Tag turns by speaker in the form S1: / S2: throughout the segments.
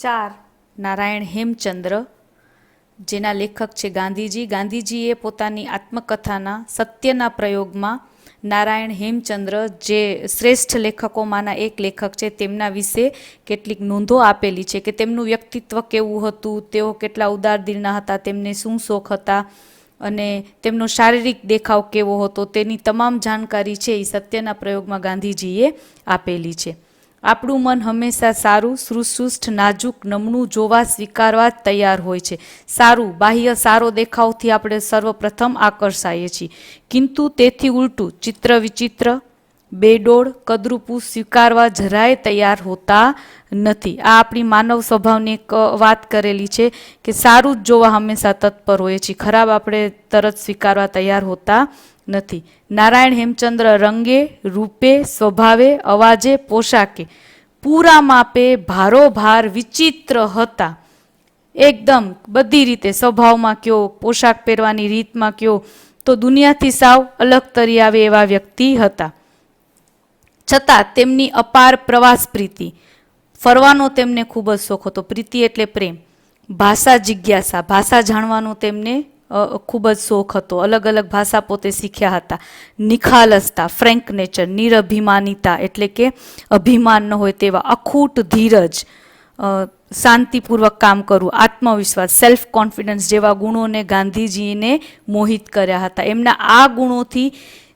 S1: 4 નારાયણ હેમચંદ્ર, જેના લેખક છે ગાંધીજી. ગાંધીજીએ પોતાની આત્મકથાના સત્યના પ્રયોગમાં નારાયણ હેમચંદ્ર, જે શ્રેષ્ઠ લેખકોમાંના એક લેખક છે, તેમના વિશે કેટલીક નોંધો આપેલી છે કે તેમનું વ્યક્તિત્વ કેવું હતું, તેઓ કેટલા ઉદારદિલના હતા, તેમને શું શોખ હતા અને તેમનો શારીરિક દેખાવ કેવો હતો, તેની તમામ જાણકારી છે એ સત્યના પ્રયોગમાં ગાંધીજીએ આપેલી છે. આપણું મન હંમેશા સારું, સુષ્ઠ, નાજુક, નમણું જોવા સ્વીકારવા જ તૈયાર હોય છે. સારું, બાહ્ય સારો દેખાવથી આપણે સર્વપ્રથમ આકર્ષાઈએ છીએ, કિંતુ તેથી ઉલટું ચિત્ર વિચિત્ર, બેડોળ, કદરૂપું સ્વીકારવા જરાય તૈયાર હોતા નથી. આ આપણી માનવ સ્વભાવની એક વાત કરેલી છે કે સારું જ જોવા હંમેશા તત્પર હોઈએ છીએ, ખરાબ આપણે તરત સ્વીકારવા તૈયાર હોતા નથી. નારાયણ હેમચંદ્ર રંગે, રૂપે, સ્વભાવે, અવાજે, પોશાકે પૂરા માપે ભારોભાર વિચિત્ર હતા. એકદમ બધી રીતે, સ્વભાવમાં કયો, પોશાક પહેરવાની રીતમાં કયો, તો દુનિયાથી સાવ અલગ તરી આવે એવા વ્યક્તિ હતા. છતાં તેમની અપાર પ્રવાસ પ્રીતિ, ફરવાનો તેમને ખૂબ જ શોખ હતો. પ્રીતિ એટલે પ્રેમ. ભાષા જિજ્ઞાસા, ભાષા જાણવાનો તેમને ખૂબ જ શોખ હતો. અલગ અલગ ભાષા પોતે શીખ્યા હતા. નિખાલસતા, ફ્રેન્ક નેચર, નિરભિમાનિતા એટલે કે અભિમાન ન હોય તેવા, અખૂટ ધીરજ, શાંતિપૂર્વક કામ કરવું, આત્મવિશ્વાસ, સેલ્ફ કોન્ફિડન્સ જેવા ગુણોને ગાંધીજીને મોહિત કર્યા હતા. એમના આ ગુણોથી,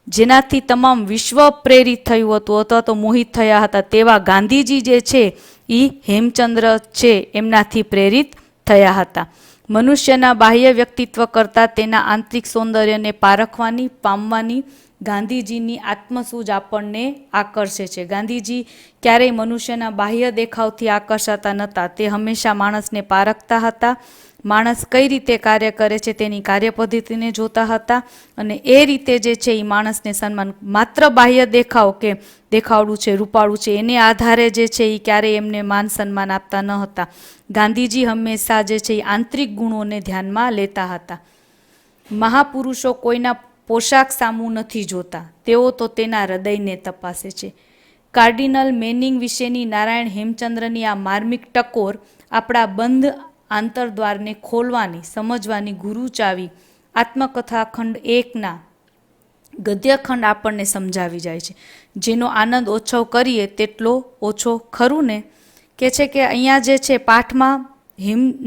S1: જેનાથી તમામ વિશ્વ પ્રેરિત થયું હતું અથવા તો મોહિત થયા હતા, તેવા ગાંધીજી જે છે એ હેમચંદ્ર છે એમનાથી પ્રેરિત થયા હતા. મનુષ્યના બાહ્ય વ્યક્તિત્વ કરતાં તેના આંતરિક સૌંદર્યને પારખવાની, પામવાની ગાંધીજીની આત્મસૂઝ આપણને આકર્ષે છે. ગાંધીજી ક્યારેય મનુષ્યના બાહ્ય દેખાવથી આકર્ષાતા નહોતા. તે હંમેશા માણસને પારખતા હતા, માણસ કઈ રીતે કાર્ય કરે છે તેની કાર્યપદ્ધતિને જોતા હતા અને એ રીતે જે છે એ માણસને સન્માન. માત્ર બાહ્ય દેખાવ કે દેખાવડું છે, રૂપાળું છે, એને આધારે જે છે એ ક્યારેય એમને માન સન્માન આપતા ન હતા. ગાંધીજી હંમેશા જે છે એ આંતરિક ગુણોને ધ્યાનમાં લેતા હતા. મહાપુરુષો કોઈના પોશાક સામું નથી જોતા, તેઓ તો તેના હૃદયને તપાસે છે. કાર્ડિનલ મેનિંગ વિશેની નારાયણ હેમચંદ્રની આ માર્મિક ટકોર આપણા બંધ આંતરદ્વારને ખોલવાની, સમજવાની ગુરુ ચાવી આત્મકથા ખંડ 1ના ગદ્યખંડ આપણને સમજાવી જાય છે. જેનો આનંદ ઓછો કરીએ તેટલો ઓછો, ખરું ને? કે છે કે અહીંયા જે છે પાઠમાં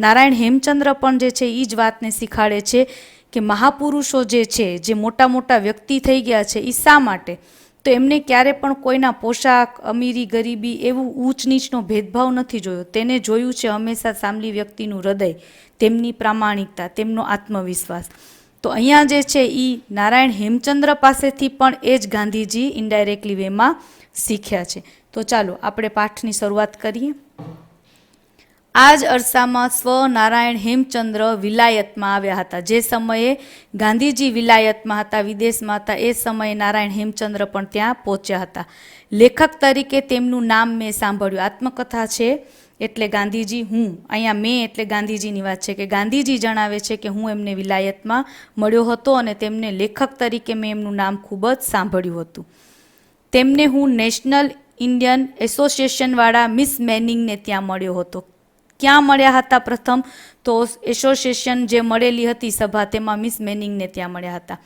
S1: નારાયણ હેમચંદ્ર પણ જે છે એ જ વાતને શીખાડે છે કે મહાપુરુષો જે છે, જે મોટા મોટા વ્યક્તિ થઈ ગયા છે, એ શા માટે? તો એમને ક્યારે પણ કોઈના પોશાક, અમીરી, ગરીબી એવું ઊંચ નીચનો ભેદભાવ નથી જોયો. તેને જોયું છે હંમેશા સામલી વ્યક્તિનું હૃદય, તેમની પ્રામાણિકતા, તેમનો આત્મવિશ્વાસ. તો અહીંયા જે છે એ નારાયણ હેમચંદ્ર પાસેથી પણ એ જ ગાંધીજી ઇનડાયરેક્ટલી વેમાં શીખ્યા છે. તો ચાલો આપણે પાઠની શરૂઆત કરીએ. આ જ અરસામાં સ્વ નારાયણ હેમચંદ્ર વિલાયતમાં આવ્યા હતા. જે સમયે ગાંધીજી વિલાયતમાં હતા, વિદેશમાં હતા, એ સમયે નારાયણ હેમચંદ્ર પણ ત્યાં પહોંચ્યા હતા. લેખક તરીકે તેમનું નામ મેં સાંભળ્યું. આત્મકથા છે એટલે ગાંધીજી, હું અહીંયા મેં એટલે ગાંધીજીની વાત છે કે ગાંધીજી જણાવે છે કે હું એમને વિલાયતમાં મળ્યો હતો અને તેમને લેખક તરીકે મેં એમનું નામ ખૂબ જ સાંભળ્યું હતું. તેમને હું નેશનલ ઇન્ડિયન એસોસિએશનવાળા મિસ મેનિંગને ત્યાં મળ્યો હતો. ક્યાં મળ્યા હતા? પ્રથમ તો એસોસિએશન જે મળેલી હતી સભા, તેમાં મિસ મેનિંગને ત્યાં મળ્યા હતા.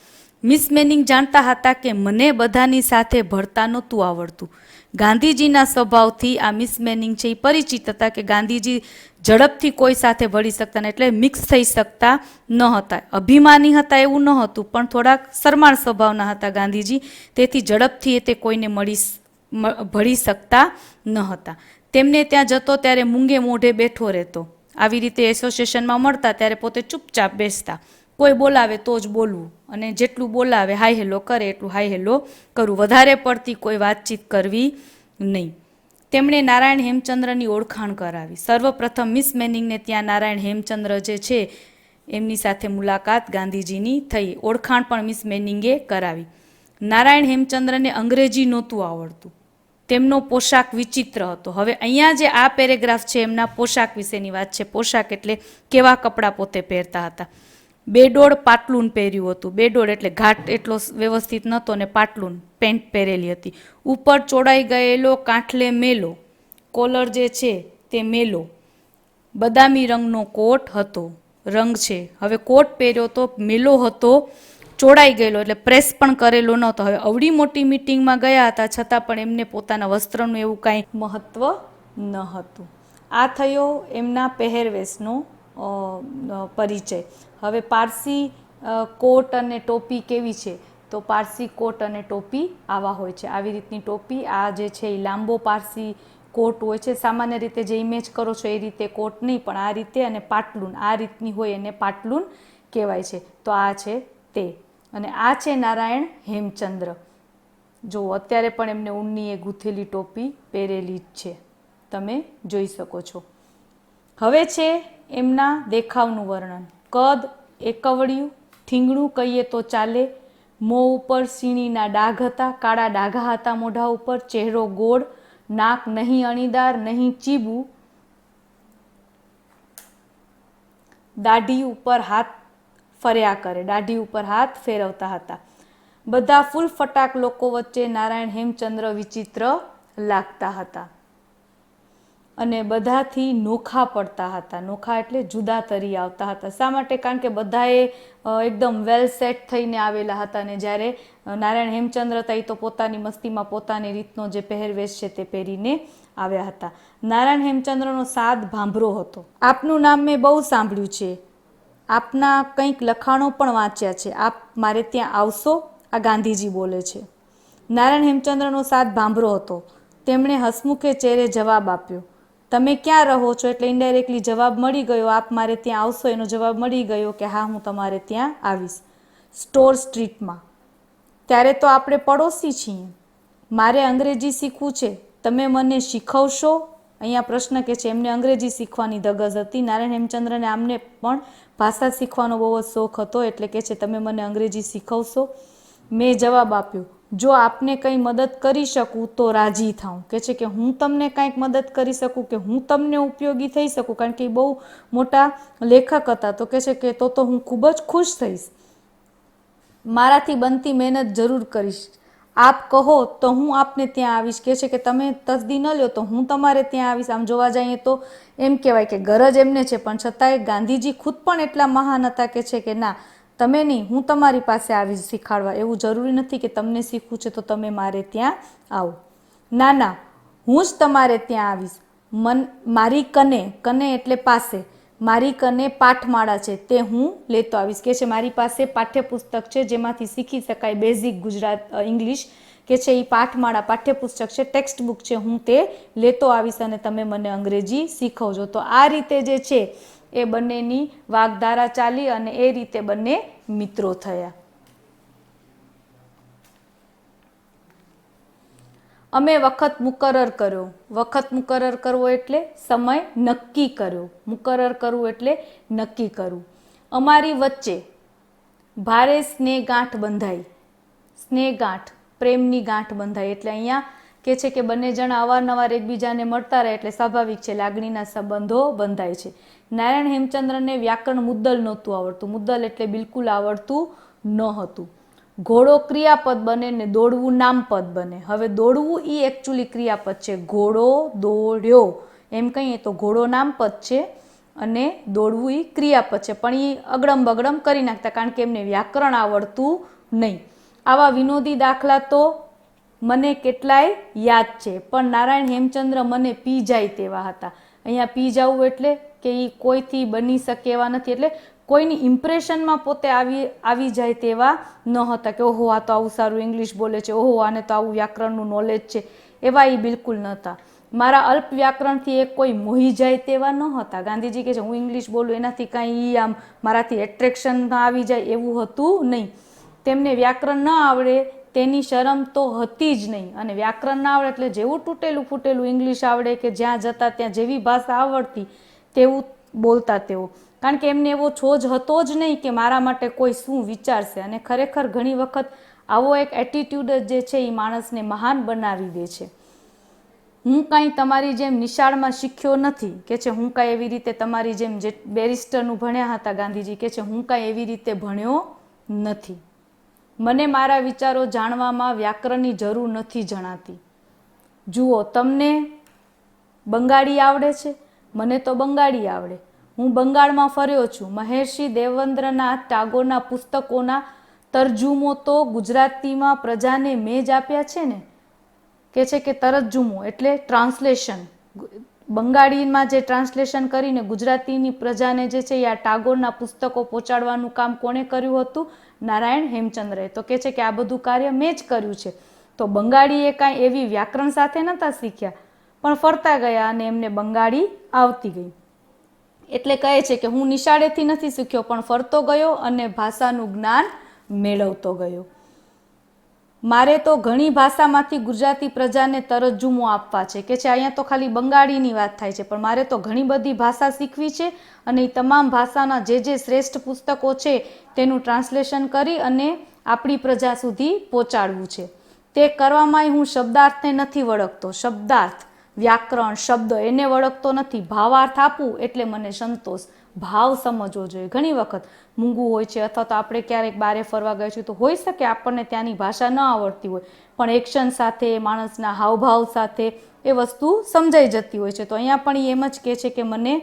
S1: મિસ મેનિંગ જાણતા હતા કે મને બધાની સાથે ભળતા નહોતું આવડતું. ગાંધીજીના સ્વભાવથી આ મિસ મેનિંગ છે એ પરિચિત હતા કે ગાંધીજી ઝડપથી કોઈ સાથે ભળી શકતા ને, એટલે મિક્સ થઈ શકતા ન હતા. અભિમાની હતા એવું ન હતું, પણ થોડાક શરમાળ સ્વભાવના હતા ગાંધીજી, તેથી ઝડપથી તે કોઈને ભળી શકતા ન હતા. તેમને ત્યાં જતો ત્યારે મૂંગે મોઢે બેઠો રહેતો. આવી રીતે એસોસિએશનમાં મળતા ત્યારે પોતે ચૂપચાપ બેસતા. કોઈ બોલાવે તો જ બોલવું અને જેટલું બોલાવે હાય હેલો કરે એટલું હાય હેલો કરવું, વધારે પડતી કોઈ વાતચીત કરવી નહીં. તેમણે નારાયણ હેમચંદ્રની ઓળખાણ કરાવી. સર્વપ્રથમ મિસ મેનિંગને ત્યાં નારાયણ હેમચંદ્ર જે છે એમની સાથે મુલાકાત ગાંધીજીની થઈ. ઓળખાણ પણ મિસ મેનિંગે કરાવી. નારાયણ હેમચંદ્રને અંગ્રેજી નહોતું આવડતું. તેમનો પોશાક વિચિત્ર હતો. હવે અહીંયા જે આ પેરેગ્રાફ છે એમના પોશાક વિશેની વાત છે. પોશાક એટલે કેવા કપડાં પોતે પહેરતા હતા. બેડોળ પાટલુન પહેર્યું હતું. બેડોળ એટલે ઘાટ એટલો વ્યવસ્થિત નહોતો ને પાટલુન પેન્ટ પહેરેલી હતી. ઉપર ચોડાઈ ગયેલો કાંઠલે મેલો, કોલર જે છે તે મેલો, બદામી રંગનો કોટ હતો. રંગ છે, હવે કોટ પહેર્યો તો મેલો હતો, ચોડાઈ ગયેલો એટલે પ્રેસ પણ કરેલો નહોતો. હવે અવડી મોટી મિટિંગમાં ગયા હતા છતાં પણ એમને પોતાના વસ્ત્રનું એવું કાંઈ મહત્વ ન હતું. આ થયો એમના પહેરવેશનો પરિચય. હવે પારસી કોટ અને ટોપી કેવી છે, તો પારસી કોટ અને ટોપી આવા હોય છે. આવી રીતની ટોપી, આ જે છે એ લાંબો પારસી કોટ હોય છે. સામાન્ય રીતે જે ઇમેજ કરો છો એ રીતે કોટ નહીં, પણ આ રીતે, અને પાટલુન આ રીતની હોય એને પાટલુન કહેવાય છે. તો આ છે તે, અને આ છે નારાયણ હેમચંદ્ર. જો અત્યારે પણ એમને ઊનની એ ગૂંથેલી ટોપી પહેરેલી જ છે, તમે જોઈ શકો છો. હવે છે એમના દેખાવનું વર્ણન. કદ એકવડિયું, ઠીંગણું કહીએ તો ચાલે, મોં ઉપર સીણીના ડાઘ હતા, કાળા ડાઘા હતા મોઢા ઉપર, ચહેરો ગોળ, નાક નહીં અણીદાર નહીં ચીબું, દાઢી ઉપર હાથ ફર્યા કરે, દાઢી ઉપર હાથ ફેરવતા હતા. બધા ફૂલ ફટાક લોકો વચ્ચે નારાયણ હેમચંદ્ર વિચિત્ર લાગતા હતા અને બધાથી નોખા પડતા હતા. નોખા એટલે જુદા તરી આવતા હતા. શા માટે? કારણ કે બધાએ એકદમ વેલ સેટ થઈને આવેલા હતા, અને જ્યારે નારાયણ હેમચંદ્ર હતા એ તો પોતાની મસ્તીમાં પોતાની રીતનો જે પહેરવેશ છે તે પહેરીને આવ્યા હતા. નારાયણ હેમચંદ્રનો સાદ ભાંભરો હતો. આપનું નામ મેં બહુ સાંભળ્યું છે, આપના કંઈક લખાણો પણ વાંચ્યા છે, આપ મારે ત્યાં આવશો? આ ગાંધીજી બોલે છે. નારાયણ હેમચંદ્રનો સાદ ભાંભરો હતો. તેમણે હસમુખે ચહેરે જવાબ આપ્યો, તમે ક્યાં રહો છો? એટલે ઇનડાયરેક્ટલી જવાબ મળી ગયો, આપ મારે ત્યાં આવશો એનો જવાબ મળી ગયો કે હા હું તમારે ત્યાં આવીશ. સ્ટોર સ્ટ્રીટમાં. ત્યારે તો આપણે પડોશી છીએ. મારે અંગ્રેજી શીખવું છે, તમે મને શીખવશો? અહીંયા પ્રશ્ન કે છે, એમને અંગ્રેજી શીખવાની ધગસ હતી. નારાયણ હેમચંદ્રને આમને પણ ભાષા શીખવાનો બહુ જ શોખ હતો, એટલે કે છે તમે મને અંગ્રેજી શીખવશો? મેં જવાબ આપ્યો, જો આપને કંઈ મદદ કરી શકું તો રાજી થાઉં. કે છે કે હું તમને કાંઈક મદદ કરી શકું, કે હું તમને ઉપયોગી થઈ શકું, કારણ કે એ બહુ મોટા લેખક હતા. તો કે છે કે તો હું ખૂબ જ ખુશ થઈશ, મારાથી બનતી મહેનત જરૂર કરીશ. આપ કહો તો હું આપને ત્યાં આવીશ. કે છે કે તમે તસદી ન લ્યો તો હું તમારે ત્યાં આવીશ. આમ જોવા જઈએ તો એમ કહેવાય કે ગરજ એમને છે, પણ છતાંય ગાંધીજી ખુદ પણ એટલા મહાન હતા કે છે કે ના, તમે નહીં, હું તમારી પાસે આવીશ શીખાડવા. એવું જરૂરી નથી કે તમને શીખવું છે તો તમે મારે ત્યાં આવો. ના ના, હું જ તમારે ત્યાં આવીશ. મારી કને એટલે પાસે, મારી કને પાઠમાળા છે તે હું લેતો આવીશ. કે છે મારી પાસે પાઠ્યપુસ્તક છે જેમાંથી શીખી શકાય બેઝિક ગુજરાત ઇંગ્લિશ. કે છે એ પાઠમાળા પાઠ્યપુસ્તક છે, ટેક્સ્ટ બુક છે, હું તે લેતો આવીશ અને તમે મને અંગ્રેજી શીખવજો. તો આ રીતે જે છે એ બંનેની વાગધારા ચાલી અને એ રીતે બંને મિત્રો થયા. અમે વખત મુકરર કર્યો. વખત મુકરર કરવો એટલે સમય નક્કી કર્યો. મુકરર કરવું એટલે નક્કી કરવું. અમારી વચ્ચે ભારે સ્નેહગાંઠ બંધાઈ. સ્નેહગાંઠ, પ્રેમની ગાંઠ બંધાઈ. એટલે અહીંયા કે છે કે બંને જણા અવારનવાર એકબીજાને મળતા રહે એટલે સ્વાભાવિક છે લાગણીના સંબંધો બંધાય છે. નારાયણ હેમચંદ્રને વ્યાકરણ મુદ્દલ નહોતું આવડતું. મુદ્દલ એટલે બિલકુલ આવડતું ન હતું. ઘોડો ક્રિયાપદ બને ને દોડવું નામપદ બને. હવે દોડવું એ એકચ્યુઅલી ક્રિયાપદ છે. ઘોડો દોડ્યો એમ કહીએ તો ઘોડો નામપદ છે અને દોડવું એ ક્રિયાપદ છે. પણ એ અગડમ બગડમ કરી નાખતા કારણ કે એમને વ્યાકરણ આવડતું નહીં. આવા વિનોદી દાખલા તો મને કેટલાય યાદ છે, પણ નારાયણ હેમચંદ્ર મને પી જાય તેવા હતા. અહીંયા પી જવું એટલે કે એ કોઈથી બની શકે એવા નથી, એટલે કોઈની ઇમ્પ્રેશનમાં પોતે આવી જાય તેવા ન હતા કે ઓહો આ તો આવું સારું ઇંગ્લિશ બોલે છે, ઓહો આને તો આવું વ્યાકરણનું નોલેજ છે, એવા એ બિલકુલ નહોતા. મારા અલ્પ વ્યાકરણથી એ કોઈ મોહી જાય તેવા ન હતા. ગાંધીજી કહે છે હું ઇંગ્લિશ બોલું એનાથી કાંઈ આમ મારાથી એટ્રેક્શન આવી જાય એવું હતું નહીં. તેમને વ્યાકરણ ન આવડે તેની શરમ તો હતી જ નહીં, અને વ્યાકરણ ના આવડે એટલે જેવું તૂટેલું ફૂટેલું ઇંગ્લિશ આવડે કે જ્યાં જતા ત્યાં જેવી ભાષા આવડતી તેવું બોલતા તેઓ. કારણ કે એમને એવો છોજ હતો જ નહીં કે મારા માટે કોઈ શું વિચારશે. અને ખરેખર ઘણી વખત આવો એક એટીટ્યુડ જે છે એ માણસને મહાન બનાવી દે છે. હું કાંઈ તમારી જેમ નિશાળમાં શીખ્યો નથી. કે છે હું કાંઈ એવી રીતે તમારી જેમ જે બેરિસ્ટરનું ભણ્યા હતા ગાંધીજી, કે છે હું કાંઈ એવી રીતે ભણ્યો નથી. મને મારા વિચારો જાણવામાં વ્યાકરણની જરૂર નથી જણાતી. જુઓ, તમને બંગાળી આવડે છે, મને તો બંગાળી આવડે. હું બંગાળમાં ફર્યો છું. મહર્ષિ દેવેન્દ્રનાથ ટાગોરના પુસ્તકોના તરજુમો તો ગુજરાતીમાં પ્રજાને મેં જ આપ્યા છે ને. કે છે કે તરજુમો એટલે ટ્રાન્સલેશન, બંગાળીમાં જે ટ્રાન્સલેશન કરીને ગુજરાતીની પ્રજાને જે છે એ આ ટાગોરના પુસ્તકો પહોંચાડવાનું કામ કોણે કર્યું હતું? નારાયણ હેમચંદ્રએ. તો કે છે કે આ બધું કાર્ય મેં જ કર્યું છે. તો બંગાળીએ કાંઈ એવી વ્યાકરણ સાથે નહોતા શીખ્યા, પણ ફરતા ગયા અને એમને બંગાળી આવતી ગઈ. એટલે કહે છે કે હું નિશાળેથી નથી શીખ્યો, પણ ફરતો ગયો અને ભાષાનું જ્ઞાન મેળવતો ગયો. મારે તો ઘણી ભાષામાંથી ગુજરાતી પ્રજાને તરજુમો આપવા છે. કે છે અહીંયા તો ખાલી બંગાળીની વાત થાય છે, પણ મારે તો ઘણી બધી ભાષા શીખવી છે અને એ તમામ ભાષાના જે શ્રેષ્ઠ પુસ્તકો છે તેનું ટ્રાન્સલેશન કરી અને આપણી પ્રજા સુધી પહોંચાડવું છે. તે કરવામાં હું શબ્દાર્થને નથી વળગતો. શબ્દાર્થ, વ્યાકરણ, શબ્દ એને વળગતો નથી. ભાવાર્થ આપું એટલે મને સંતોષ. ભાવ સમજવો જોઈએ. ઘણી વખત મૂંગું હોય છે અથવા તો આપણે ક્યારેક બારે ફરવા ગયા છીએ તો હોઈ શકે આપણને ત્યાંની ભાષા ન આવડતી હોય, પણ એક્શન સાથે, માણસના હાવભાવ સાથે એ વસ્તુ સમજાઈ જતી હોય છે. તો અહીંયા પણ એમ જ કહે છે કે મને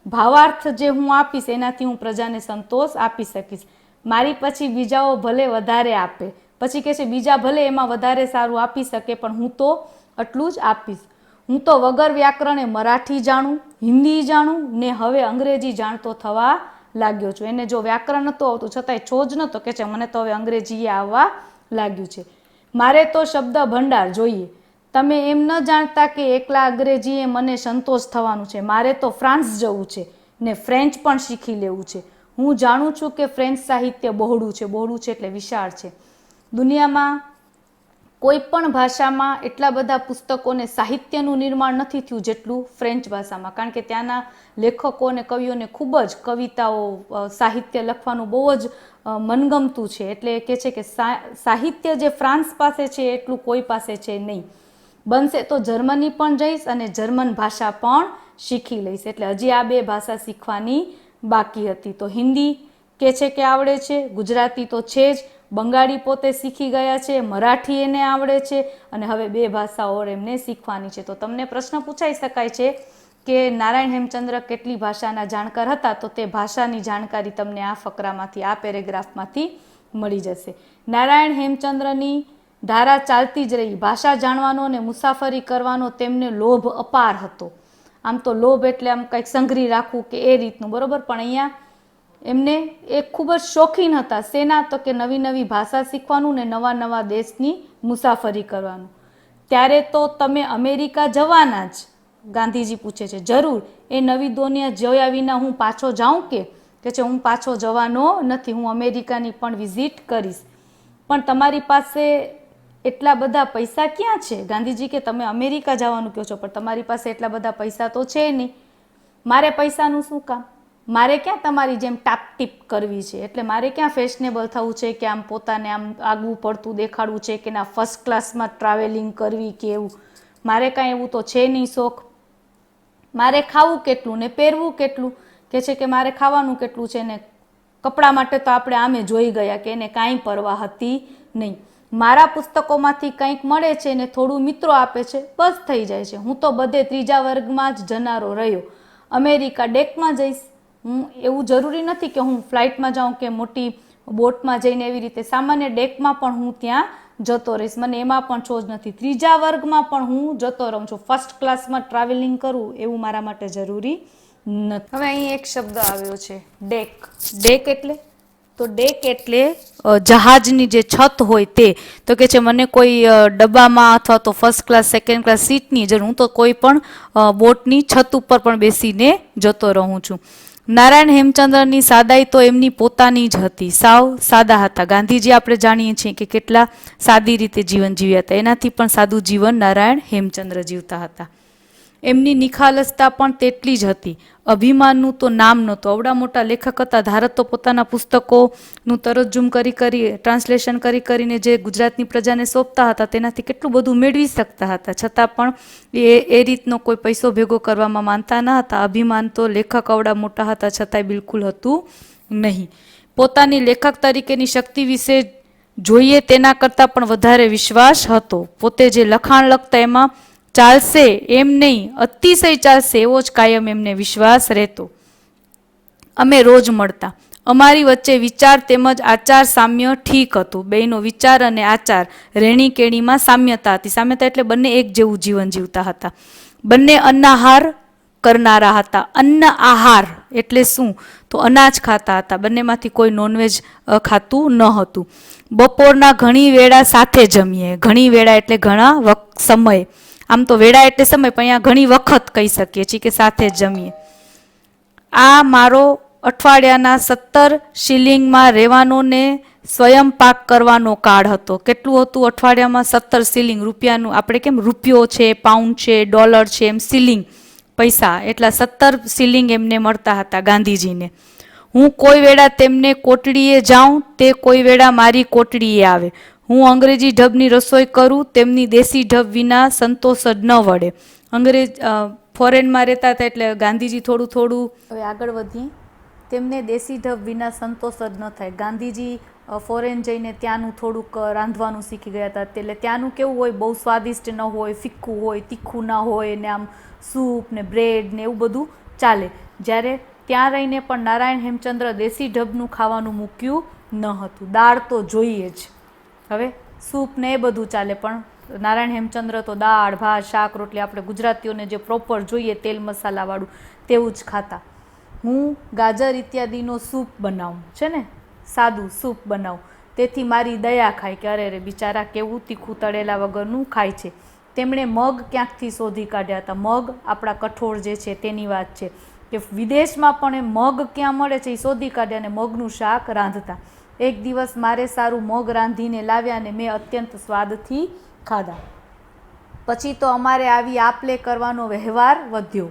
S1: ભાવાર્થ જે હું આપીશ એનાથી હું પ્રજાને સંતોષ આપી શકીશ. મારી પછી બીજાઓ ભલે વધારે આપે, પછી કહે છે બીજા ભલે એમાં વધારે સારું આપી શકે, પણ હું તો આટલું જ આપીશ. હું તો વગર વ્યાકરણે મરાઠી જાણું, હિન્દી જાણું ને હવે અંગ્રેજી જાણતો થવા લાગ્યો છું. એને જો વ્યાકરણ નહોતું આવતું છતાંય છોજ નહોતો કે છે મને તો હવે અંગ્રેજી આવવા લાગ્યું છે. મારે તો શબ્દ ભંડાર જોઈએ. તમે એમ ન જાણતા કે એકલા અંગ્રેજીએ મને સંતોષ થવાનું છે. મારે તો ફ્રાન્સ જવું છે ને ફ્રેન્ચ પણ શીખી લેવું છે. હું જાણું છું કે ફ્રેન્ચ સાહિત્ય બહોળું છે. બહોળું છે એટલે વિશાળ છે. દુનિયામાં કોઈ પણ ભાષામાં એટલા બધા પુસ્તકોને સાહિત્યનું નિર્માણ નથી થયું જેટલું ફ્રેન્ચ ભાષામાં, કારણ કે ત્યાંના લેખકો અને કવિઓને ખૂબ જ કવિતાઓ, સાહિત્ય લખવાનું બહુ જ મનગમતું છે. એટલે કે છે કે સાહિત્ય જે ફ્રાન્સ પાસે છે એટલું કોઈ પાસે છે નહીં. બનશે તો જર્મની પણ જઈશ અને જર્મન ભાષા પણ શીખી લઈશ. એટલે હજી આ બે ભાષા શીખવાની બાકી હતી. તો હિન્દી કે છે કે આવડે છે, ગુજરાતી તો છે જ, બંગાળી પોતે શીખી ગયા છે, મરાઠી એને આવડે છે અને હવે બે ભાષાઓ એમને શીખવાની છે. તો તમને પ્રશ્ન પૂછાઈ શકાય છે કે નારાયણ હેમચંદ્ર કેટલી ભાષાના જાણકાર હતા? તો તે ભાષાની જાણકારી તમને આ ફકરામાંથી, આ પેરેગ્રાફમાંથી મળી જશે. નારાયણ હેમચંદ્રની ધારા ચાલતી જ રહી. ભાષા જાણવાનો અને મુસાફરી કરવાનો તેમને લોભ અપાર હતો. આમ તો લોભ એટલે આમ કંઈક સંઘરી રાખવું કે એ રીતનું, બરોબર, પણ અહીંયા એમને એ ખૂબ જ શોખીન હતા. શેના? તો કે નવી નવી ભાષા શીખવાનું ને નવા નવા દેશની મુસાફરી કરવાનું. ત્યારે તો તમે અમેરિકા જવાના જ? ગાંધીજી પૂછે છે. જરૂર. એ નવી દુનિયા જોયા વિના હું પાછો જાઉં કે છે હું પાછો જવાનો નથી, હું અમેરિકાની પણ વિઝિટ કરીશ. પણ તમારી પાસે એટલા બધા પૈસા ક્યાં છે? ગાંધીજી કે તમે અમેરિકા જવાનું કહો છો પણ તમારી પાસે એટલા બધા પૈસા તો છે નહીં. મારે પૈસાનું શું કામ? મારે ક્યાં તમારી જેમ ટાપટીપ કરવી છે? એટલે મારે ક્યાં ફેશનેબલ થવું છે કે આમ પોતાને આમ આગવું પડતું દેખાડવું છે કે ના ફર્સ્ટ ક્લાસમાં ટ્રાવેલિંગ કરવી કે એવું? મારે કાંઈ એવું તો છે નહીં શોખ. મારે ખાવું કેટલું ને પહેરવું કેટલું? કે છે કે મારે ખાવાનું કેટલું છે ને કપડાં માટે તો આપણે આમે જોઈ ગયા કે એને કાંઈ પરવા હતી નહીં. મારા પુસ્તકોમાંથી કંઈક મળે છે ને થોડું મિત્રો આપે છે, બસ થઈ જાય છે. હું તો બધે ત્રીજા વર્ગમાં જ જનારો રહ્યો. અમેરિકા ડેકમાં જઈશ. એવું જરૂરી નથી કે હું ફ્લાઇટમાં જાઉં કે મોટી બોટમાં જઈને એવી રીતે, સામાન્ય ડેકમાં પણ હું ત્યાં જતો રહીશ. મને એમાં પણ છોજ નથી. ત્રીજા વર્ગમાં પણ હું જતો રહું છું. ફર્સ્ટ ક્લાસમાં ટ્રાવેલિંગ કરવું એવું મારા માટે જરૂરી નથી. હવે અહીં એક શબ્દ આવ્યો છે ડેક. ડેક એટલે? તો ડેક એટલે જહાજની જે છત હોય તે. તો કે છે મને કોઈ ડબ્બામાં અથવા તો ફર્સ્ટ ક્લાસ, સેકન્ડ ક્લાસ સીટની જરૂર, હું તો કોઈ પણ બોટની છત ઉપર પણ બેસીને જતો રહું છું. નારાયણ હેમચંદ્રની સાદાઈ તો એમની પોતાની જ હતી. સાવ સાદા હતા. ગાંધીજી આપણે જાણીએ છીએ કે કેટલા સાદી રીતે જીવન જીવ્યા હતા. એનાથી પણ સાદું જીવન નારાયણ હેમચંદ્ર જીવતા હતા. એમની નિખાલસતા પણ તેટલી જ હતી. અભિમાનનું તો નામ નહોતું. અવડા મોટા લેખક હતા. ધારત તો પોતાના પુસ્તકોનું તરજુમ કરી ટ્રાન્સલેશન કરીને જે ગુજરાતની પ્રજાને સોંપતા હતા તેનાથી કેટલું બધું મેળવી શકતા હતા. છતાં પણ એ રીતનો કોઈ પૈસો ભેગો કરવામાં માનતા ન હતા. અભિમાન તો લેખક અવડા મોટા હતા છતાંય બિલકુલ હતું નહીં. પોતાની લેખક તરીકેની શક્તિ વિશે જોઈએ તેના કરતાં પણ વધારે વિશ્વાસ હતો. પોતે જે લખાણ લખતા એમાં ચાલશે એમ નહીં, અતિશય ચાલશે એવો જ કાયમ એમને વિશ્વાસ રહેતો. અમે રોજ મળતા. અમારી વચ્ચે વિચાર તેમજ આચાર સામ્ય ઠીક હતું. બેયનો વિચાર અને આચાર રહેણી કેણીમાં સામ્યતા હતી. સામ્યતા એટલે બંને એક જેવું જીવન જીવતા હતા. બંને અન્નાહાર કરનારા હતા. અન્ન આહાર એટલે શું? તો અનાજ ખાતા હતા. બંનેમાંથી કોઈ નોનવેજ ખાતું ન હતું. બપોરના ઘણી વેળા સાથે જમીએ. ઘણી વેળા એટલે ઘણા સમય. આમ તો વેળા એટલે સમય, પણ અહીંયા ઘણી વખત કહી શકીએ છીએ કે સાથે જમીએ. આ મારો અઠવાડિયાના 17 શિલિંગમાં રહેવાનો ને સ્વયં પાક કરવાનો કાર્ડ હતો. કેટલું હતું અઠવાડિયામાં? 17 શિલિંગ. રૂપિયાનું આપણે કેમ રૂપિયો છે, પાઉન્ડ છે, ડોલર છે, એમ શિલિંગ પૈસા, એટલા 17 શિલિંગ એમને મળતા હતા ગાંધીજીને. હું કોઈ વેળા તેમને કોટડીએ જાઉં, તે કોઈ વેળા મારી કોટડીએ આવે. હું અંગ્રેજી ઢબની રસોઈ કરું, તેમની દેશી ઢબ વિના સંતોષ જ ન વળે. ફોરેનમાં રહેતા હતા એટલે ગાંધીજી થોડું હવે આગળ વધીએ. તેમને દેશી ઢબ વિના સંતોષ જ ન થાય. ગાંધીજી ફોરેન જઈને ત્યાંનું થોડુંક રાંધવાનું શીખી ગયા હતા. એટલે ત્યાંનું કેવું હોય, બહુ સ્વાદિષ્ટ ન હોય, ફિક્કું હોય, તીખું ના હોય, ને આમ સૂપ ને બ્રેડ ને એવું બધું ચાલે. જ્યારે ત્યાં રહીને પણ નારાયણ હેમચંદ્ર દેશી ઢબનું ખાવાનું મૂક્યું ન હતું. દાળ તો જોઈએ જ. હવે સૂપ ને એ બધું ચાલે, પણ નારાયણ હેમચંદ્ર તો દાળ ભાત શાક રોટલી, આપણે ગુજરાતીઓને જે પ્રોપર જોઈએ તેલ મસાલાવાળું તેવું જ ખાતા. હું ગાજર ઇત્યાદિનો સૂપ બનાવું છે ને, સાદું સૂપ બનાવું, તેથી મારી દયા ખાય કે અરે રે બિચારા કેવું તીખું તળેલા વગરનું ખાય છે. તેમણે મગ ક્યાંકથી શોધી કાઢ્યા હતા. મગ આપણા કઠોળ જે છે તેની વાત છે કે વિદેશમાં પણ એ મગ ક્યાં મળે છે એ શોધી કાઢ્યા અને મગનું શાક રાંધતા. એક દિવસ મારે સારું મગ રાંધીને લાવ્યા અને મેં અત્યંત સ્વાદથી ખાધા. પછી તો અમારે આવી આપલે કરવાનો વ્યવહાર વધ્યો.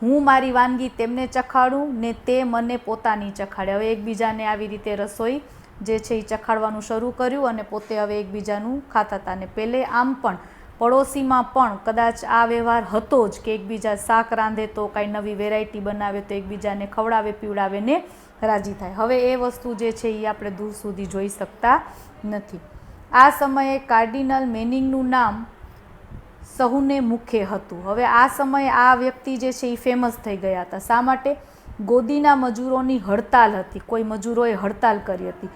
S1: હું મારી વાનગી તેમને ચખાડું ને તે મને પોતાની ચખાડે. હવે એકબીજાને આવી રીતે રસોઈ જે છે એ ચખાડવાનું શરૂ કર્યું અને પોતે હવે એકબીજાનું ખાતા હતા. અને પહેલે આમ પણ પડોશીમાં પણ કદાચ આ વ્યવહાર હતો જ કે એકબીજા શાક રાંધે તો કાંઈ નવી વેરાયટી બનાવે તો એકબીજાને ખવડાવે પીવડાવે ને રાજી થાય. હવે એ વસ્તુ જે છે એ આપણે દૂર સુધી જોઈ શકતા નથી. આ સમયે કાર્ડિનલ મેનિંગનું નામ સહુને મુખે હતું. હવે આ સમયે આ વ્યક્તિ જે છે એ ફેમસ થઈ ગયા હતા. શા માટે? ગોદીના મજૂરોની હડતાલ હતી. કોઈ મજૂરોએ હડતાલ કરી હતી.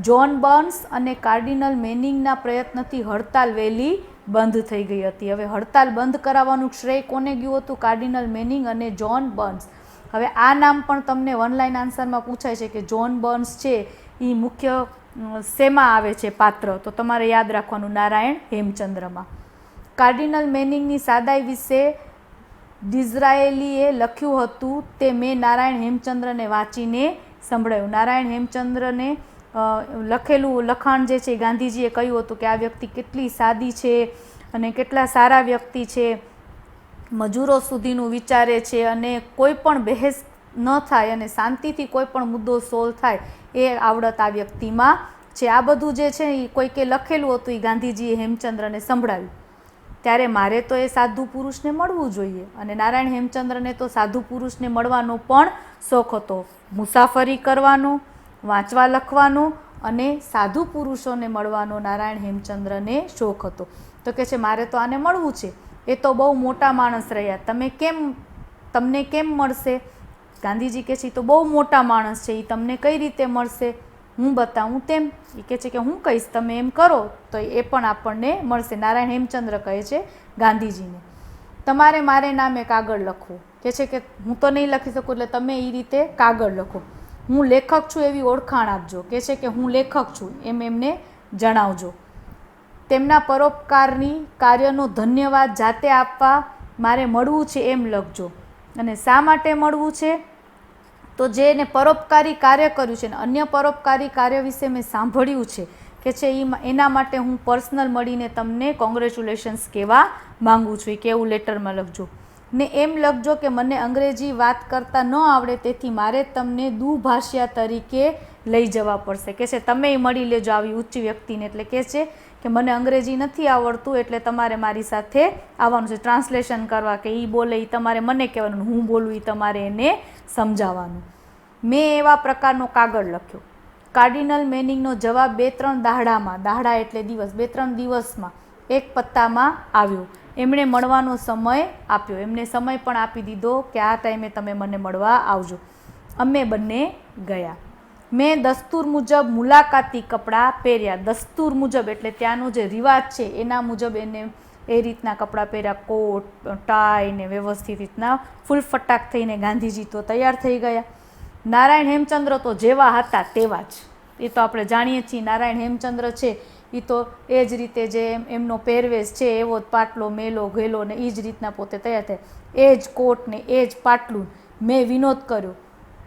S1: જ્હોન બર્ન્સ અને કાર્ડિનલ મેનિંગના પ્રયત્નથી હડતાલ વહેલી બંધ થઈ ગઈ હતી. હવે હડતાલ બંધ કરાવવાનું શ્રેય કોને ગયું હતું? કાર્ડિનલ મેનિંગ અને જ્હોન બર્ન્સ. હવે આ નામ પણ તમને વન લાઇન આન્સરમાં પૂછાય છે કે જ્હોન બર્ન્સ છે એ મુખ્ય શેમાં આવે છે પાત્ર? તો તમારે યાદ રાખવાનું નારાયણ હેમચંદ્રમાં. કાર્ડિનલ મેનિંગની સાદાઈ વિશે ડિઝરાયેલીએ લખ્યું હતું તે મેં નારાયણ હેમચંદ્રને વાંચીને સંભળાયું. નારાયણ હેમચંદ્રને લખેલું લખાણ જે છે ગાંધીજીએ કહ્યું હતું કે આ વ્યક્તિ કેટલી સાદી છે અને કેટલા સારા વ્યક્તિ છે, મજૂરો સુધીનું વિચારે છે અને કોઈ પણ બહેસ ન થાય અને શાંતિથી કોઈ પણ મુદ્દો સોલ્વ થાય એ આવડત આ વ્યક્તિમાં છે. આ બધું જે છે એ કોઈકે લખેલું હતું એ ગાંધીજીએ હેમચંદ્રને સંભળાવ્યું. ત્યારે મારે તો એ સાધુ પુરુષને મળવું જોઈએ અને નારાયણ હેમચંદ્રને તો સાધુ પુરુષને મળવાનો પણ શોખ હતો. મુસાફરી કરવાનો, વાંચવા લખવાનો અને સાધુ પુરુષોને મળવાનો નારાયણ હેમચંદ્રને શોખ હતો. તો કે છે મારે તો આને મળવું છે, એ તો બહુ મોટા માણસ રહ્યા, તમને કેમ મળશે? ગાંધીજી કહે છે તો બહુ મોટા માણસ છે, એ તમને કઈ રીતે મળશે? હું બતાવું તેમ. એ કહે છે કે હું કહીશ, તમે એમ કરો તો એ પણ આપણને મળશે. નારાયણ હેમચંદ્ર કહે છે ગાંધીજીને તમારે મારે નામે કાગળ લખવું. કહે છે કે હું તો નહીં લખી શકું એટલે તમે એ રીતે કાગળ લખો. હું લેખક છું એવી ઓળખાણ આપજો. કહે છે કે હું લેખક છું એમ એમને જણાવજો. તેમના પરોપકારની કાર્યનો ધન્યવાદ જાતે આપવા મારે મળવું છે એમ લખજો. અને શા માટે મળવું છે? તો જેને પરોપકારી કાર્ય કર્યું છે ને અન્ય પરોપકારી કાર્ય વિશે મેં સાંભળ્યું છે કે છે એના માટે હું પર્સનલ મળીને તમને કોંગ્રેચ્યુલેશન્સ કહેવા માગું છું. કેવું લેટરમાં લખજો. ને એમ લખજો કે મને અંગ્રેજી વાત કરતા ન આવડે તેથી મારે તમને દુભાષિયા તરીકે લઈ જવા પડશે. કે છે તમે મળી લેજો આવી ઉચ્ચ વ્યક્તિને. એટલે કે છે કે મને અંગ્રેજી નથી આવડતું એટલે તમારે મારી સાથે આવવાનું છે ટ્રાન્સલેશન કરવા, કે એ બોલે એ તમારે મને કહેવાનું, હું બોલું એ તમારે એને સમજાવવાનું. મેં એવા પ્રકારનો કાગળ લખ્યો. કાર્ડિનલ મેનિંગનો જવાબ 2-3 દાહડા એટલે દિવસ, 2-3 દિવસમાં એક પત્તામાં આવ્યો. એમણે મળવાનો સમય આપ્યો, એમને સમય પણ આપી દીધો કે આ ટાઈમે તમે મને મળવા આવજો. અમે બંને ગયા. મેં દસ્તુર મુજબ મુલાકાતી કપડાં પહેર્યા. દસ્તુર મુજબ એટલે ત્યાંનો જે રિવાજ છે એના મુજબ એને એ રીતના કપડાં પહેર્યા, કોટ ટાઈ ને વ્યવસ્થિત રીતના ફૂલ ફટાક થઈને ગાંધીજી તો તૈયાર થઈ ગયા. નારાયણ હેમચંદ્ર તો જેવા હતા તેવા જ, એ તો આપણે જાણીએ છીએ. નારાયણ હેમચંદ્ર છે એ તો એ જ રીતે જે એમનો પહેરવેશ છે એવો જ પાટલો મેલો ઘેલો ને એ જ રીતના પોતે તૈયાર થાય, એ જ કોટ ને એ જ પાટલું. મેં વિનોદ કર્યો,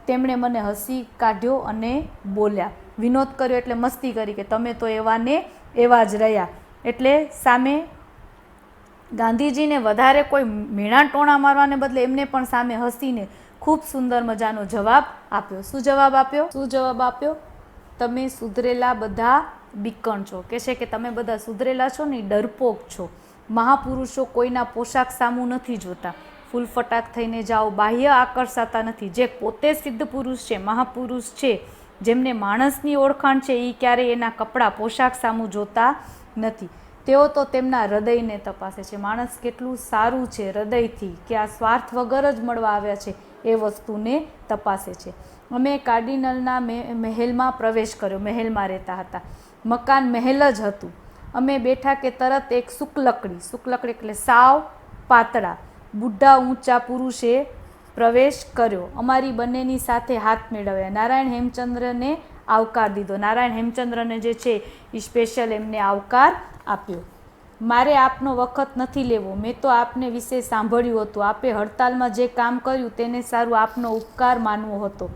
S1: તેમણે મને હસી કાઢ્યો અને બોલ્યા. વિનોદ કર્યો એટલે મસ્તી કરી કે તમે તો એવા ને એવા જ રહ્યા. એટલે સામે ગાંધીજીને વધારે કોઈ મેણા ટોણા મારવાને બદલે એમને પણ સામે હસીને ખૂબ સુંદર મજાનો જવાબ આપ્યો. શું જવાબ આપ્યો? શું જવાબ આપ્યો? તમે સુધરેલા બધા બીકણ છો. કે છે કે તમે બધા સુધરેલા છો ને ડરપોક છો. મહાપુરુષો કોઈના પોશાક સામું નથી જોતા, ફૂલ ફટાક થઈને જાઓ, બાહ્ય આકર્ષાતા નથી. જે પોતે સિદ્ધ પુરુષ છે, મહાપુરુષ છે, જેમને માણસની ઓળખાણ છે, એ ક્યારેય એના કપડાં પોશાક સામું જોતા નથી. તેઓ તો તેમના હૃદયને તપાસે છે. માણસ કેટલું સારું છે હૃદયથી, કે આ સ્વાર્થ વગર જ મળવા આવ્યા છે એ વસ્તુને તપાસે છે. અમે કાર્ડિનલના મહેલમાં પ્રવેશ કર્યો. મહેલમાં રહેતા હતા. મકાન મહેલ જ હતું. અમે બેઠા કે તરત એક શુક્લકડી એટલે સાવ પાતળા બુઢા ઊંચા પુરુષે પ્રવેશ કર્યો. અમારી બંનેની સાથે હાથ મેળવ્યા. નારાયણ હેમચંદ્રને આવકાર દીધો. નારાયણ હેમચંદ્રને જે છે એ સ્પેશિયલ એમને આવકાર આપ્યો. મારે આપનો વખત નથી લેવો. મેં તો આપને વિશે સાંભળ્યું હતું. આપે હડતાલમાં જે કામ કર્યું તેને સારું આપનો ઉપકાર માનવો હતો.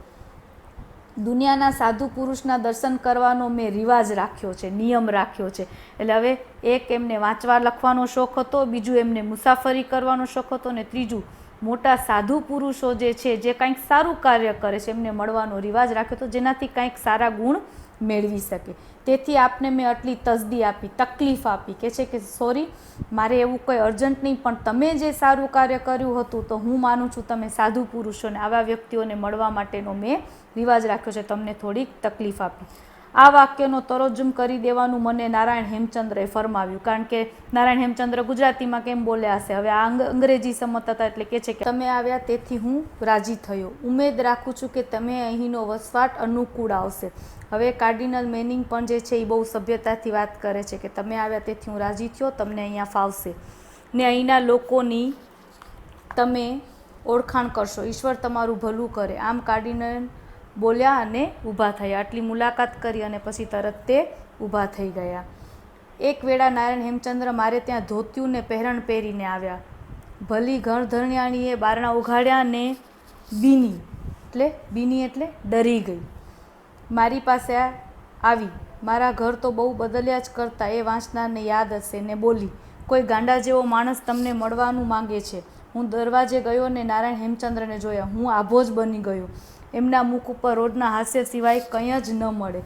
S1: દુનિયાના સાધુ પુરુષના દર્શન કરવાનો મેં રિવાજ રાખ્યો છે, નિયમ રાખ્યો છે. એટલે હવે એક એમને વાંચવા લખવાનો શોખ હતો, બીજું એમને મુસાફરી કરવાનો શોખ હતો, ને ત્રીજું મોટા સાધુ પુરુષો જે છે જે કંઈક સારું કાર્ય કરે છે એમને મળવાનો રિવાજ રાખ્યો હતો, જેનાથી કંઈક સારા ગુણ મેળવી શકે. તેથી આપને મેં આટલી તસદી આપી, તકલીફ આપી. કે છે કે સોરી, મારે એવું કંઈ અર્જન્ટ નહીં, પણ તમે જે સારું કાર્ય કર્યું હતું તો હું માનું છું તમે સાધુ પુરુષોને, આવા વ્યક્તિઓને મળવા માટેનો મેં રિવાજ રાખ્યો છે, તમને થોડીક તકલીફ આપી. આ વાક્યનો તરજુમ કરી દેવાનું મને નારાયણ હેમચંદ્રએ ફરમાવ્યું, કારણ કે નારાયણ હેમચંદ્ર ગુજરાતીમાં કેમ બોલ્યા હશે, હવે આ અંગ્રેજી સમજતા હતા. એટલે કે છે કે તમે આવ્યા તેથી હું રાજી થયો. ઉમેદ રાખું છું કે તમે અહીંનો વસવાટ અનુકૂળ આવશે. હવે કાર્ડિનલ મેનિંગ પણ જે છે એ બહુ સભ્યતાથી વાત કરે છે કે તમે આવ્યા તેથી હું રાજી થયો, તમને અહીંયા ફાવશે ને અહીંના લોકોની તમે ઓળખાણ કરશો. ઈશ્વર તમારું ભલું કરે. આમ કાર્ડિનલ બોલ્યા અને ઊભા થયા. આટલી મુલાકાત કરી અને પછી તરત તે ઊભા થઈ ગયા. એક વેળા નારાયણ હેમચંદ્ર મારે ત્યાં ધોતિયું ને પહેરણ પહેરીને આવ્યા. ભલી ઘરધણિયાણીએ બારણા ઉઘાડ્યા ને બીની એટલે ડરી ગઈ. મારી પાસે આવી. મારા ઘર તો બહુ બદલ્યા જ કરતા એ વાંચનારને યાદ હશે, ને બોલી, કોઈ ગાંડા જેવો માણસ તમને મળવાનું માંગે છે. હું દરવાજે ગયો ને નારાયણ હેમચંદ્રને જોયા. હું આભો જ બની ગયો. એમના મુખ ઉપર રોજના હાસ્ય સિવાય કંઈ જ ન મળે.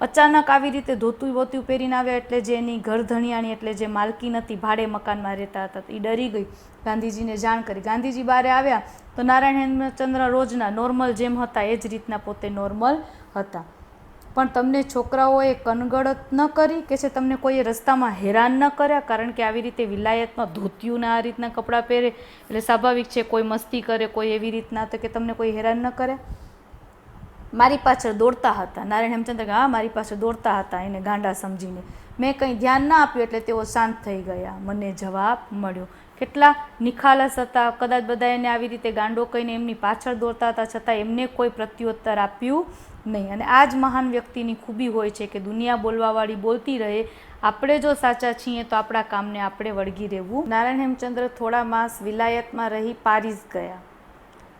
S1: અચાનક આવી રીતે ધોતું બોતું પહેરીને આવ્યા એટલે જે એની ઘરધણિયાણી એટલે જે માલકી નથી, ભાડે મકાનમાં રહેતા હતા, એ ડરી ગઈ. ગાંધીજીને જાણ કરી. ગાંધીજી બહાર આવ્યા તો નારાયણ હેમચંદ્ર રોજના નોર્મલ જેમ હતા એ જ રીતના પોતે નોર્મલ હતા. પણ તમને છોકરાઓએ કનગળત ન કરી? કે છે તમને કોઈએ રસ્તામાં હેરાન ન કર્યા? કારણ કે આવી રીતે વિલાયતમાં ધોતિયું ને આ રીતના કપડાં પહેરે એટલે સ્વાભાવિક છે કોઈ મસ્તી કરે, કોઈ એવી રીતના, તો કે તમને કોઈ હેરાન ન કરે? મારી પાછળ દોડતા હતા. નારાયણ હેમચંદ્ર હા, મારી પાછળ દોડતા હતા એને ગાંડા સમજીને. મેં કંઈ ધ્યાન ના આપ્યું એટલે તેઓ શાંત થઈ ગયા. મને જવાબ મળ્યો. કેટલા નિખાલસ હતા. કદાચ બધા એને આવી રીતે ગાંડો કહીને એમની પાછળ દોડતા હતા, છતાં એમને કોઈ પ્રત્યુત્તર આપ્યું નહીં. અને આ જ મહાન વ્યક્તિની ખૂબી હોય છે કે દુનિયા બોલવાવાળી બોલતી રહે, આપણે જો સાચા છીએ તો આપણા કામને આપણે વળગી રહેવું. નારાયણ હેમચંદ્ર થોડા માસ વિલાયતમાં રહી પારિસ ગયા.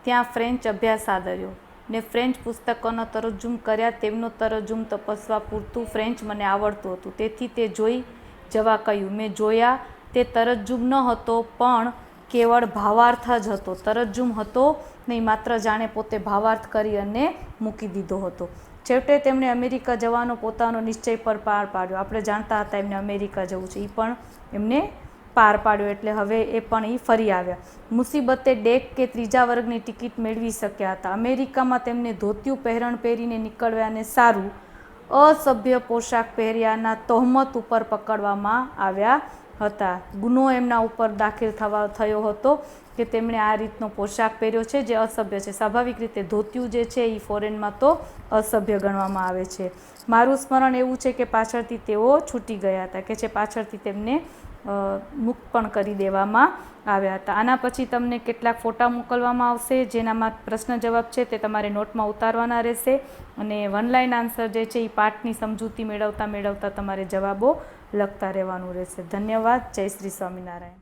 S1: ત્યાં ફ્રેન્ચ અભ્યાસ આદર્યો ને ફ્રેન્ચ પુસ્તકોનો તરજુમ કર્યા. તેમનો તરજુમ તપસવા પૂરતું ફ્રેન્ચ મને આવડતું હતું, તેથી તે જોઈ જવા કહ્યું. મેં જોયા. તે તરજુમ ન હતો, પણ કેવળ ભાવાર્થ જ હતો. તરજુમ હતો નહીં, માત્ર જાણે પોતે ભાવાર્થ કરી અને મૂકી દીધો હતો. છેવટે તેમણે અમેરિકા જવાનો પોતાનો નિશ્ચય પર પાર પાડ્યો. આપણે જાણતા હતા એમને અમેરિકા જવું છે, એ પણ એમને પાર પાડ્યો. એટલે હવે એ પણ એ ફરી આવ્યા. મુસીબતે ડેક કે ત્રીજા વર્ગની ટિકિટ મેળવી શક્યા હતા. અમેરિકામાં તેમને ધોતિયું પહેરણ પહેરીને નીકળ્યાને સારું અસભ્ય પોશાક પહેર્યાના તહોમત ઉપર પકડવામાં આવ્યા હતા. ગુનો એમના ઉપર દાખલ થયો હતો કે તેમણે આ રીતનો પોશાક પહેર્યો છે જે અસભ્ય છે. સ્વાભાવિક રીતે ધોતિયું જે છે એ ફોરેનમાં તો અસભ્ય ગણવામાં આવે છે. મારું સ્મરણ એવું છે કે પાછળથી તેઓ છૂટી ગયા હતા, કે જે પાછળથી તેમને મુક્ત પણ કરી દેવામાં આવ્યા હતા. આના પછી તમને કેટલાક ફોટા મોકલવામાં આવશે જેનામાં પ્રશ્ન જવાબ છે તે તમારે નોટમાં ઉતારવાના રહેશે, અને વન લાઇન આન્સર જે છે એ પાઠની સમજૂતી મેળવતા તમારે જવાબો લખતા રહેવાનું રહેશે. ધન્યવાદ. જય શ્રી સ્વામિનારાયણ.